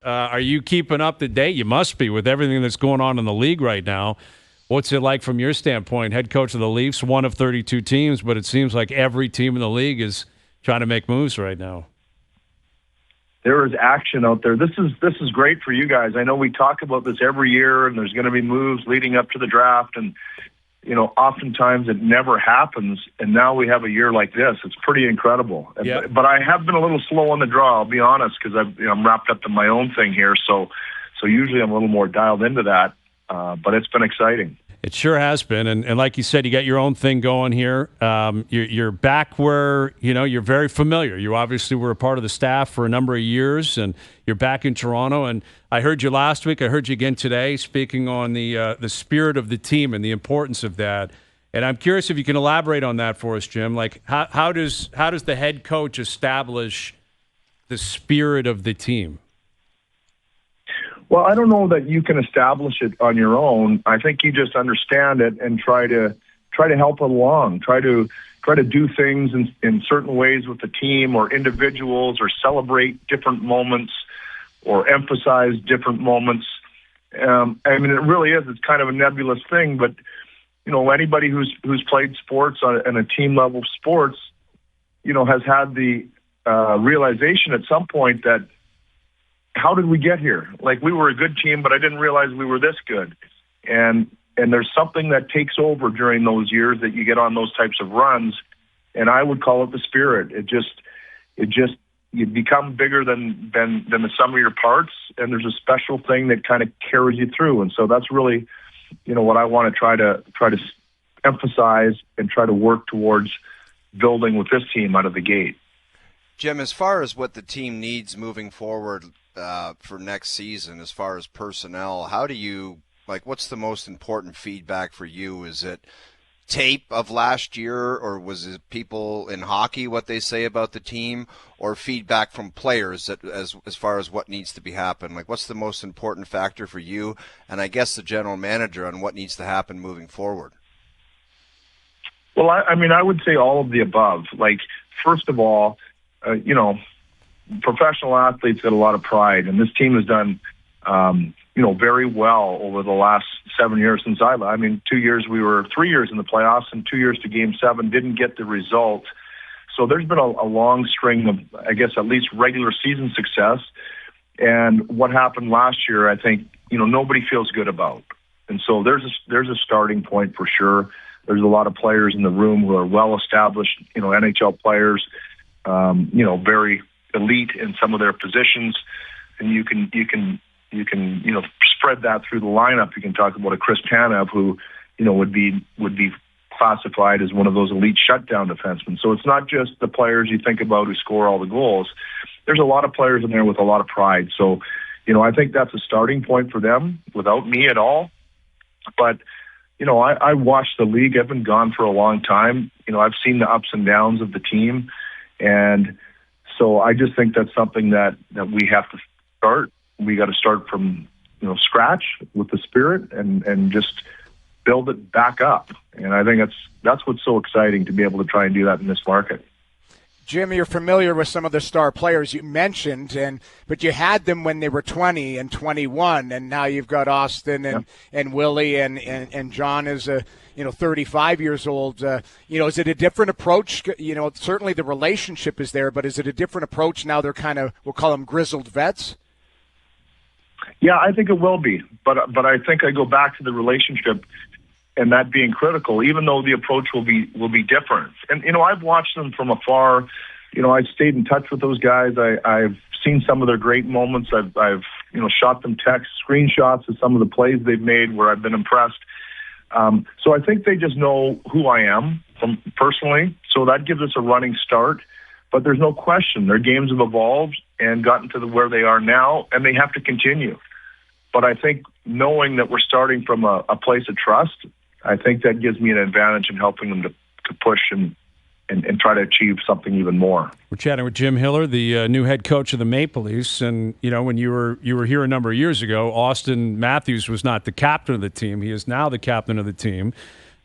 Are you keeping up to date? You must be with everything that's going on in the league right now. What's it like from your standpoint? Head coach of the Leafs, one of 32 teams, but it seems like every team in the league is trying to make moves right now. There is action out there. This is great for you guys. I know we talk about this every year, and there's going to be moves leading up to the draft, and oftentimes it never happens. And now we have a year like this. It's pretty incredible. Yep. But I have been a little slow on the draw. I'll be honest, because I'm wrapped up in my own thing here. So usually I'm a little more dialed into that. But it's been exciting. It sure has been, and like you said, you got your own thing going here. You're back where you're very familiar. You obviously were a part of the staff for a number of years, and you're back in Toronto. And I heard you last week. I heard you again today, speaking on the spirit of the team and the importance of that. And I'm curious if you can elaborate on that for us, Jim. Like, how does the head coach establish the spirit of the team? Well, I don't know that you can establish it on your own. I think you just understand it and try to help it along. Try to do things in certain ways with the team or individuals, or celebrate different moments or emphasize different moments. I mean, it really is. It's kind of a nebulous thing, but anybody who's played sports and a team level sports, has had the realization at some point that, how did we get here? Like, we were a good team, but I didn't realize we were this good. And there's something that takes over during those years that you get on those types of runs, and I would call it the spirit. You become bigger than the sum of your parts, and there's a special thing that kind of carries you through. And so that's really, what I want to try to emphasize and try to work towards building with this team out of the gate. Jim, as far as what the team needs moving forward for next season, as far as personnel, what's the most important feedback for you? Is it tape of last year, or was it people in hockey, what they say about the team, or feedback from players as far as what needs to be happen? Like, what's the most important factor for you, and I guess the general manager, on what needs to happen moving forward? Well, I would say all of the above. Like, first of all, professional athletes get a lot of pride, and this team has done, very well over the last 7 years since I left. I mean, 3 years in the playoffs, and 2 years to Game 7, didn't get the result. So there's been a long string of, I guess, at least regular season success. And what happened last year, I think, nobody feels good about. And so there's a starting point for sure. There's a lot of players in the room who are well-established, NHL players, very elite in some of their positions, and you can spread that through the lineup. You can talk about a Chris Tanev, who would be classified as one of those elite shutdown defensemen. So it's not just the players you think about who score all the goals. There's a lot of players in there with a lot of pride. So I think that's a starting point for them without me at all. But I watched the league. I've been gone for a long time. I've seen the ups and downs of the team, and so I just think that's something that we have to start. We got to start from scratch with the spirit and just build it back up. And I think that's what's so exciting, to be able to try and do that in this market. Jim, you're familiar with some of the star players you mentioned, but you had them when they were 20 and 21, and now you've got Austin and Willie and John is 35 years old. Is it a different approach? Certainly the relationship is there, but is it a different approach now? They're kind of, we'll call them grizzled vets. Yeah, I think it will be, but I think I go back to the relationship and that being critical, even though the approach will be different. And I've watched them from afar. I've stayed in touch with those guys. I've seen some of their great moments. I've shot them text screenshots of some of the plays they've made where I've been impressed. So I think they just know who I am personally. So that gives us a running start. But there's no question their games have evolved and gotten to where they are now, and they have to continue. But I think knowing that we're starting from a place of trust, I think that gives me an advantage in helping them to push and try to achieve something even more. We're chatting with Jim Hiller, the new head coach of the Maple Leafs, and when you were here a number of years ago, Austin Matthews was not the captain of the team. He is now the captain of the team,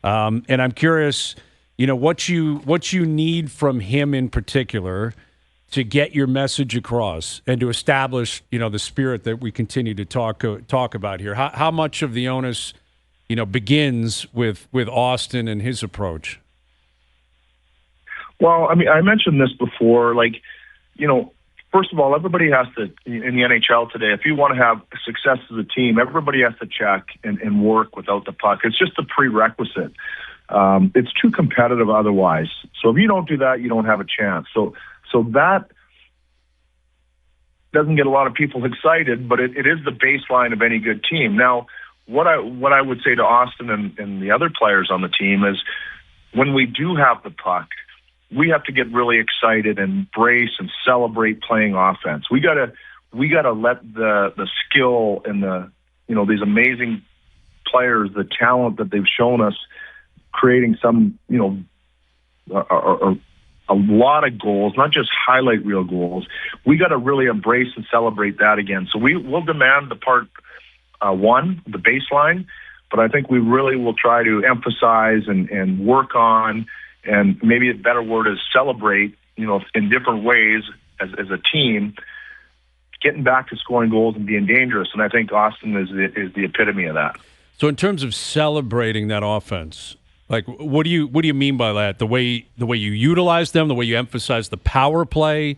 and I'm curious, what you need from him in particular to get your message across and to establish, the spirit that we continue to talk about here? How much of the onus, begins with Austin and his approach? Well, I mean, I mentioned this before, first of all, everybody has to, in the NHL today, if you want to have success as a team, everybody has to check and work without the puck. It's just a prerequisite. It's too competitive otherwise. So if you don't do that, you don't have a chance. So that doesn't get a lot of people excited, but it is the baseline of any good team. Now, what I would say to Austin and the other players on the team is when we do have the puck, we have to get really excited and embrace and celebrate playing offense. We gotta let the skill and these amazing players, the talent that they've shown us, creating some a lot of goals, not just highlight reel goals. We got to really embrace and celebrate that again. So we'll demand the part one, the baseline, but I think we really will try to emphasize and work on. And maybe a better word is celebrate, in different ways as a team, getting back to scoring goals and being dangerous. And I think Austin is the epitome of that. So in terms of celebrating that offense, what do you mean by that? The way you utilize them, the way you emphasize the power play,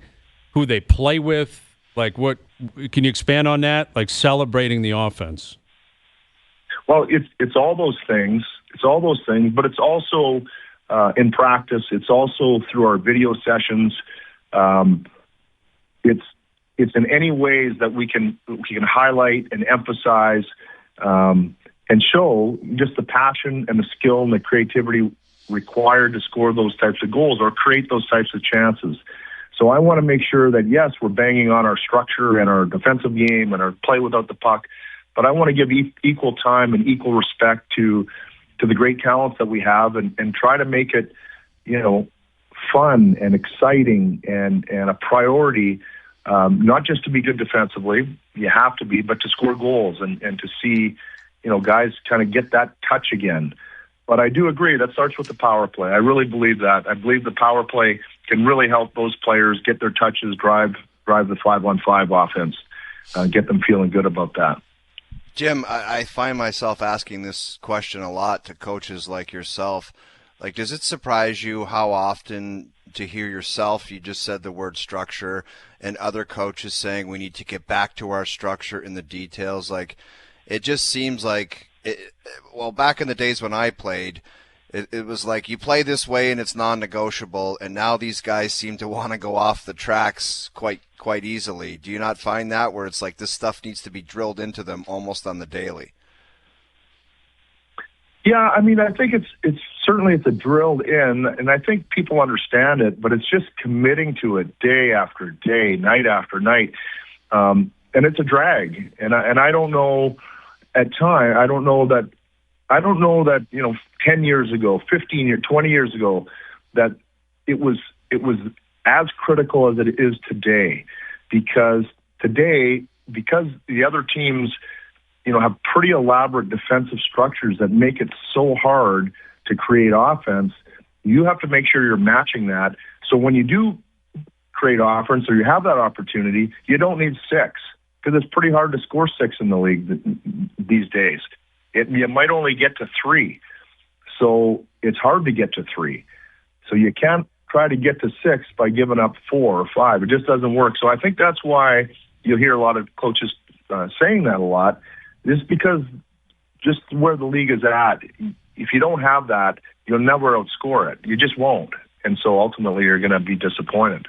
who they play with, what can you expand on that? Celebrating the offense. Well, it's all those things. It's all those things, but it's also in practice. It's also through our video sessions. It's in any ways that we can highlight and emphasize and show just the passion and the skill and the creativity required to score those types of goals or create those types of chances. So I want to make sure that, yes, we're banging on our structure and our defensive game and our play without the puck, but I want to give equal time and equal respect to the great talents that we have and try to make it, fun and exciting and a priority, not just to be good defensively, you have to be, but to score goals and to see, guys kind of get that touch again. But I do agree that starts with the power play. I really believe that. I believe the power play can really help those players get their touches, drive the 5-on-5 offense, get them feeling good about that. Jim, I find myself asking this question a lot to coaches like yourself. Does it surprise you how often to hear yourself, you just said the word structure, and other coaches saying we need to get back to our structure in the details? It just seems back in the days when I played, it was you play this way and it's non-negotiable, and now these guys seem to want to go off the tracks quite easily. Do you not find that, where it's this stuff needs to be drilled into them almost on the daily? Yeah, I mean, I think it's certainly it's a drilled in, and I think people understand it, but it's just committing to it day after day, night after night, and it's a drag. And I don't know. At time, I don't know that 10 years ago, 15 years, 20 years ago, that it was as critical as it is today, because the other teams, have pretty elaborate defensive structures that make it so hard to create offense. You have to make sure you're matching that. So when you do create offense or you have that opportunity, you don't need 6. Because it's pretty hard to score 6 in the league these days. You might only get to 3. So it's hard to get to 3. So you can't try to get to 6 by giving up 4 or 5. It just doesn't work. So I think that's why you'll hear a lot of coaches saying that a lot, is because just where the league is at, if you don't have that, you'll never outscore it. You just won't. And so ultimately you're going to be disappointed.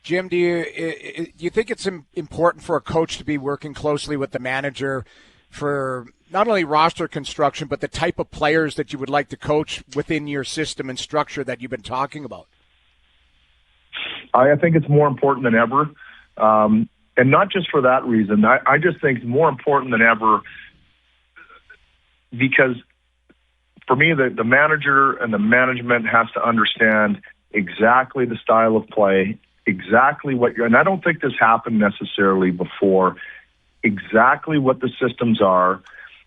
Jim, do you think it's important for a coach to be working closely with the manager for not only roster construction, but the type of players that you would like to coach within your system and structure that you've been talking about? I think it's more important than ever. And not just for that reason. I just think it's more important than ever because for me, the manager and the management has to understand exactly the style of play, exactly and I don't think this happened necessarily before, exactly what the systems are.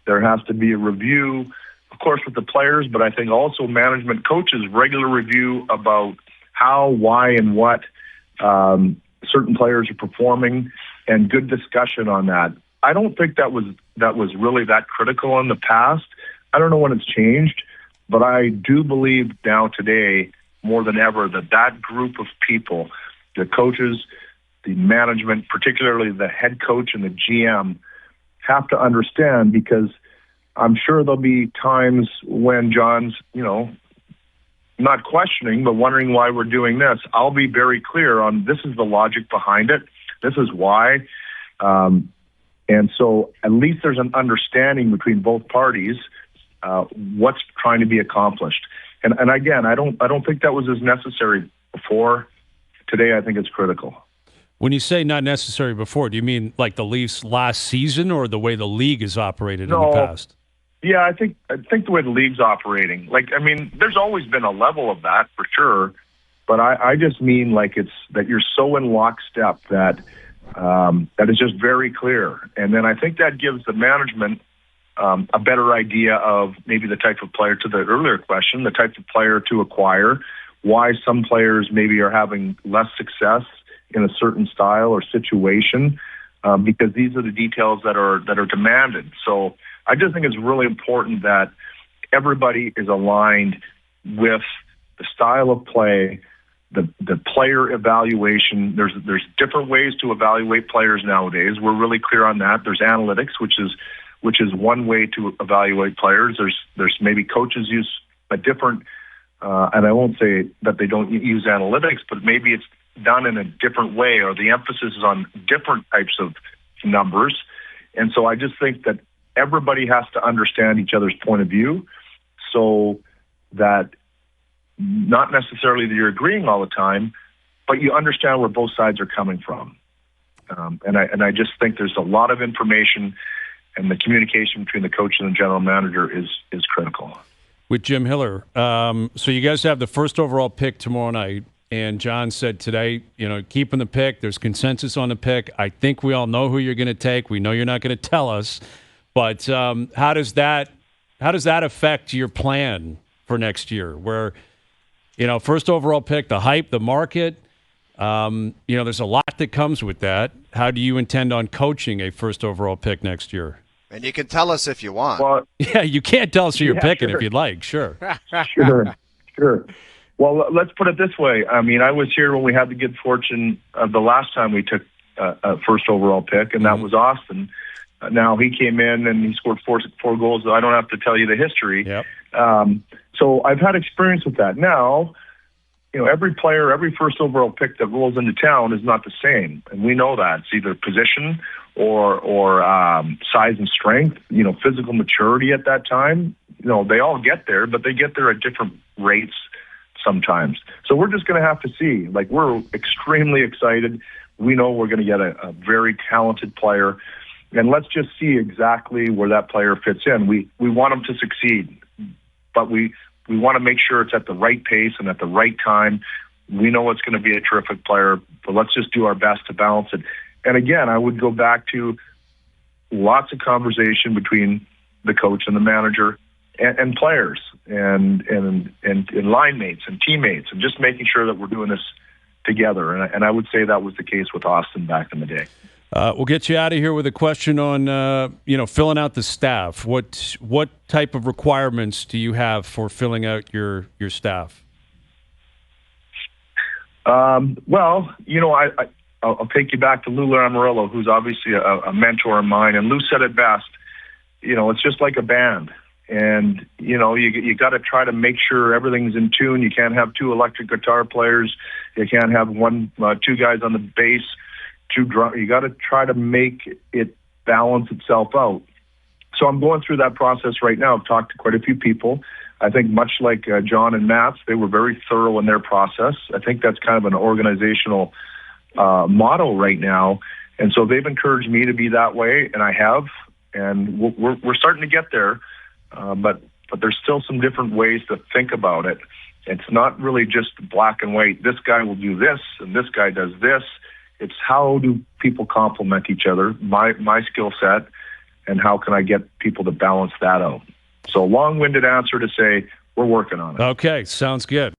There has to be a review, of course, with the players, but I think also management coaches, regular review about how, why, and what certain players are performing, and good discussion on that. I don't think that was really that critical in the past. I don't know when it's changed, but I do believe now today more than ever that group of people, the coaches, the management, particularly the head coach and the GM, have to understand, because I'm sure there'll be times when John's, not questioning, but wondering why we're doing this. I'll be very clear on this is the logic behind it. This is why. And so at least there's an understanding between both parties what's trying to be accomplished. And again, I don't think that was as necessary before. Today, I think it's critical. When you say not necessary before, do you mean like the Leafs last season, or the way the league is operated in the past? Yeah, I think the way the league's operating. There's always been a level of that for sure, but I just mean it's that you're so in lockstep that it's just very clear. And then I think that gives the management a better idea of maybe the type of player, to the earlier question, the type of player to acquire, why some players maybe are having less success in a certain style or situation, because these are the details that are demanded. So I just think it's really important that everybody is aligned with the style of play, the player evaluation. There's different ways to evaluate players nowadays. We're really clear on that. There's analytics, which is one way to evaluate players. There's maybe coaches use a different, and I won't say that they don't use analytics, but maybe it's done in a different way, or the emphasis is on different types of numbers. And so I just think that everybody has to understand each other's point of view, so that not necessarily that you're agreeing all the time, but you understand where both sides are coming from. And I just think there's a lot of information, and the communication between the coach and the general manager is critical. With Jim Hiller, so you guys have the first overall pick tomorrow night, and John said today, keeping the pick, there's consensus on the pick. I think we all know who you're going to take. We know you're not going to tell us, but how does that affect your plan for next year? Where, first overall pick, the hype, the market, there's a lot that comes with that. How do you intend on coaching a first overall pick next year? And you can tell us if you want. Well, yeah, you can't tell us who you're picking if you'd like. Sure. Sure. Well, let's put it this way. I was here when we had the good fortune of the last time we took a first overall pick, and that was Austin. Now he came in and he scored four goals. I don't have to tell you the history. Yep. So I've had experience with that. Now, every player, every first overall pick that rolls into town is not the same, and we know that. It's either position or size and strength, physical maturity at that time. They all get there, but they get there at different rates sometimes. So we're just going to have to see. We're extremely excited. We know we're going to get a very talented player, and let's just see exactly where that player fits in. We want him to succeed, but we want to make sure it's at the right pace and at the right time. We know it's going to be a terrific player, but let's just do our best to balance it. And again, I would go back to lots of conversation between the coach and the manager and players and line mates and teammates, and just making sure that we're doing this together. And I would say that was the case with Austin back in the day. We'll get you out of here with a question on, filling out the staff. What type of requirements do you have for filling out your staff? I'll take you back to Lou Lamoriello, who's obviously a mentor of mine. And Lou said it best, it's just like a band. And, you got to try to make sure everything's in tune. You can't have two electric guitar players. You can't have two guys on the bass. You got to try to make it balance itself out. So I'm going through that process right now. I've talked to quite a few people. I think much like John and Matt's, they were very thorough in their process. I think that's kind of an organizational motto right now. And so they've encouraged me to be that way, and I have. And we're starting to get there, but there's still some different ways to think about it. It's not really just black and white. This guy will do this, and this guy does this. It's how do people complement each other, my skill set, and how can I get people to balance that out? So long-winded answer to say we're working on it. Okay, sounds good.